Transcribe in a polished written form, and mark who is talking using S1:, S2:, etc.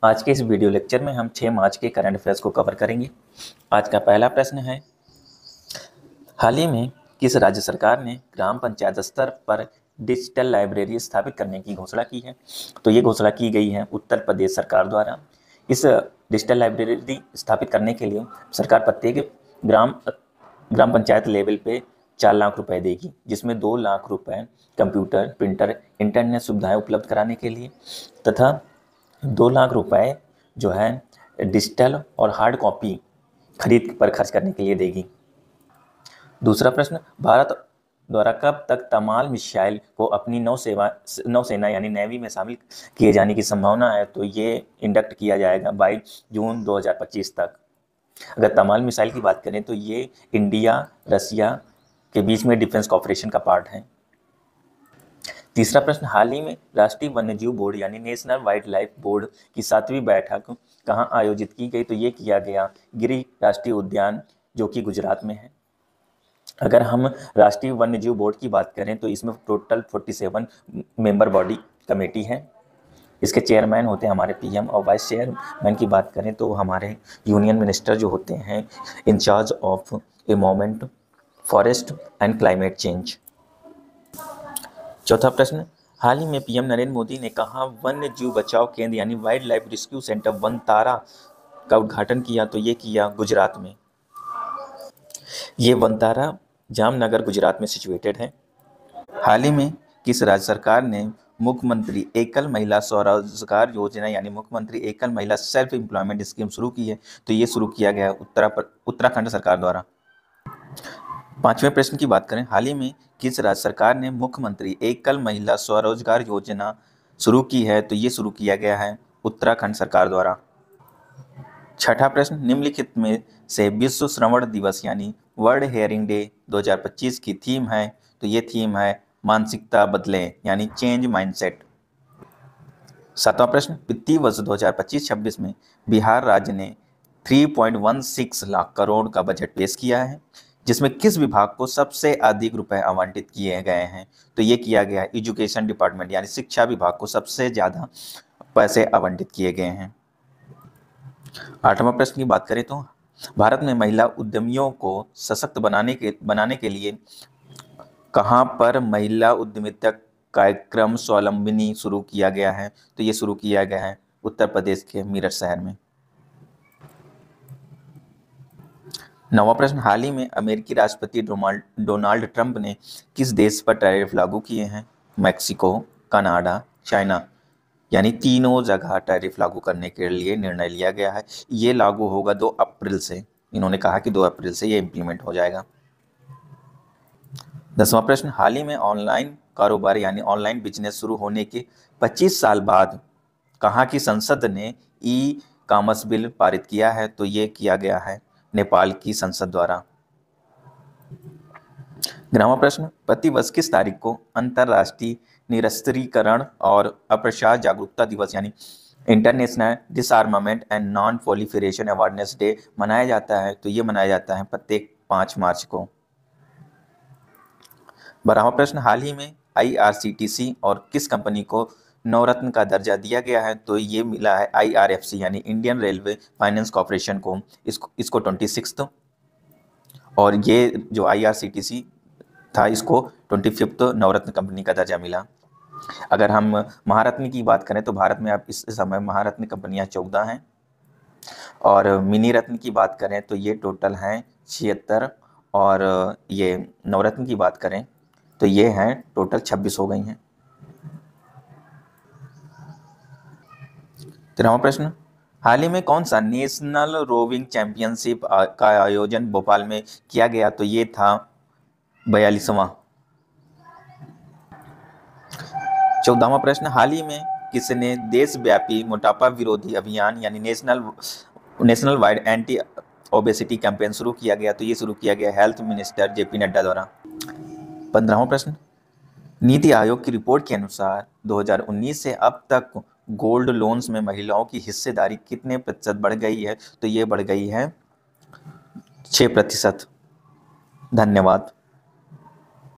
S1: आज के इस वीडियो लेक्चर में हम 6 मार्च के करंट अफेयर्स को कवर करेंगे। आज का पहला प्रश्न है, हाल ही में किस राज्य सरकार ने ग्राम पंचायत स्तर पर डिजिटल लाइब्रेरी स्थापित करने की घोषणा की है? तो ये घोषणा की गई है उत्तर प्रदेश सरकार द्वारा। इस डिजिटल लाइब्रेरी स्थापित करने के लिए सरकार प्रत्येक ग्राम ग्राम पंचायत लेवल पे 4 लाख रुपए देगी, जिसमें 2 लाख रुपए कंप्यूटर, प्रिंटर, इंटरनेट सुविधाएं उपलब्ध कराने के लिए तथा 2 लाख रुपए जो है डिजिटल और हार्ड कॉपी खरीद पर खर्च करने के लिए देगी। दूसरा प्रश्न, भारत द्वारा कब तक तमाल मिसाइल को अपनी नौसेना यानी नेवी में शामिल किए जाने की संभावना है? तो ये इंडक्ट किया जाएगा 22 जून 2025 तक। अगर तमाल मिसाइल की बात करें तो ये इंडिया रसिया के बीच में डिफेंस कॉपरेशन का पार्ट है। तीसरा प्रश्न, हाल ही में राष्ट्रीय वन्यजीव बोर्ड यानी नेशनल वाइल्ड लाइफ बोर्ड की 7वीं बैठक कहाँ आयोजित की गई? तो ये किया गया गिर राष्ट्रीय उद्यान, जो कि गुजरात में है। अगर हम राष्ट्रीय वन्यजीव बोर्ड की बात करें तो इसमें टोटल 47 मेंबर बॉडी कमेटी है। इसके चेयरमैन होते हैं हमारे पीएम, और वाइस चेयरमैन की बात करें तो हमारे यूनियन मिनिस्टर जो होते हैं in charge of environment, forest and climate change. चौथा प्रश्न, हाल ही में पीएम नरेंद्र मोदी ने कहा वन्य जीव बचाव केंद्र यानी wild life rescue centre Vantara का उद्घाटन किया? तो ये किया गुजरात में। ये वनतारा जामनगर गुजरात में सिचुएटेड है। हाल ही में किस राज्य सरकार ने मुख्यमंत्री एकल महिला स्वरोजगार योजना यानी मुख्यमंत्री एकल महिला सेल्फ एम्प्लॉयमेंट स्कीम शुरू की है? तो ये शुरू किया गया उत्तराखंड सरकार द्वारा। पांचवें प्रश्न की बात करें, हाल ही में किस राज्य सरकार ने मुख्यमंत्री एकल महिला स्वरोजगार योजना शुरू की है? तो ये शुरू किया गया है उत्तराखंड सरकार द्वारा। छठा प्रश्न, निम्नलिखित में से विश्व श्रवण दिवस यानी वर्ल्ड हेयरिंग डे 2025 की थीम है? तो ये थीम है मानसिकता बदले यानी चेंज माइंडसेट। सातवां प्रश्न, वित्तीय वर्ष 2025-26 में बिहार राज्य ने 3.16 लाख करोड़ का बजट पेश किया है, जिसमें किस विभाग को सबसे अधिक रुपए आवंटित किए गए हैं? तो ये किया गया है एजुकेशन डिपार्टमेंट यानी शिक्षा विभाग को सबसे ज्यादा पैसे आवंटित किए गए हैं। आठवां प्रश्न की बात करें तो भारत में महिला उद्यमियों को सशक्त बनाने के लिए कहां पर महिला उद्यमिता कार्यक्रम स्वावलंबनी शुरू किया गया है? तो ये शुरू किया गया है उत्तर प्रदेश के मेरठ शहर में। नौवां प्रश्न, हाल ही में अमेरिकी राष्ट्रपति डोनाल्ड ट्रंप ने किस देश पर टैरिफ लागू किए हैं? मैक्सिको, कनाडा, चाइना, यानी तीनों जगह टैरिफ लागू करने के लिए निर्णय लिया गया है। ये लागू होगा 2 अप्रैल से। इन्होंने कहा कि 2 अप्रैल से ये इम्प्लीमेंट हो जाएगा। 10वां प्रश्न, हाल ही में ऑनलाइन कारोबार यानी ऑनलाइन बिजनेस शुरू होने के 25 साल बाद कहाँ की संसद ने ई कॉमर्स बिल पारित किया है? तो ये किया गया है नेपाल की संसद द्वारा। 11वां प्रश्न, प्रतिवर्ष किस तारीख को अंतर्राष्ट्रीय निरस्त्रीकरण और अप्रसार जागरूकता दिवस यानी international डिसआर्मामेंट and non proliferation awareness day मनाया जाता है? तो ये मनाया जाता है प्रत्येक 5 मार्च को। 12वां प्रश्न, हाल ही में आईआरसीटीसी और किस कंपनी को नवरत्न का दर्जा दिया गया है? तो ये मिला है आईआरएफसी यानी इंडियन रेलवे फाइनेंस कॉर्पोरेशन को। इसको 26th, और ये जो आईआरसीटीसी था इसको 25th नवरत्न कंपनी का दर्जा मिला। अगर हम महारत्न की बात करें तो भारत में अब इस समय महारत्न कंपनियां 14 हैं, और मिनी रत्न की बात करें तो ये टोटल हैं 76, और ये नवरत्न की बात करें तो ये हैं टोटल 26 हो गई हैं। 13वां प्रश्न, हाल ही में कौन सा नेशनल रोविंग चैंपियनशिप का आयोजन भोपाल में किया गया? तो ये था 42वां। 14वां प्रश्न, हाल ही में किसने देशव्यापी मोटापा विरोधी अभियान यानी national wide anti obesity campaign शुरू किया गया? तो ये शुरू किया गया हेल्थ मिनिस्टर जेपी नड्डा द्वारा। 15वां प्रश्न, नीति आयोग की रिपोर्ट के अनुसार 2019 से अब तक गोल्ड लोन्स में महिलाओं की हिस्सेदारी कितने प्रतिशत बढ़ गई है? तो ये बढ़ गई है 6%। धन्यवाद।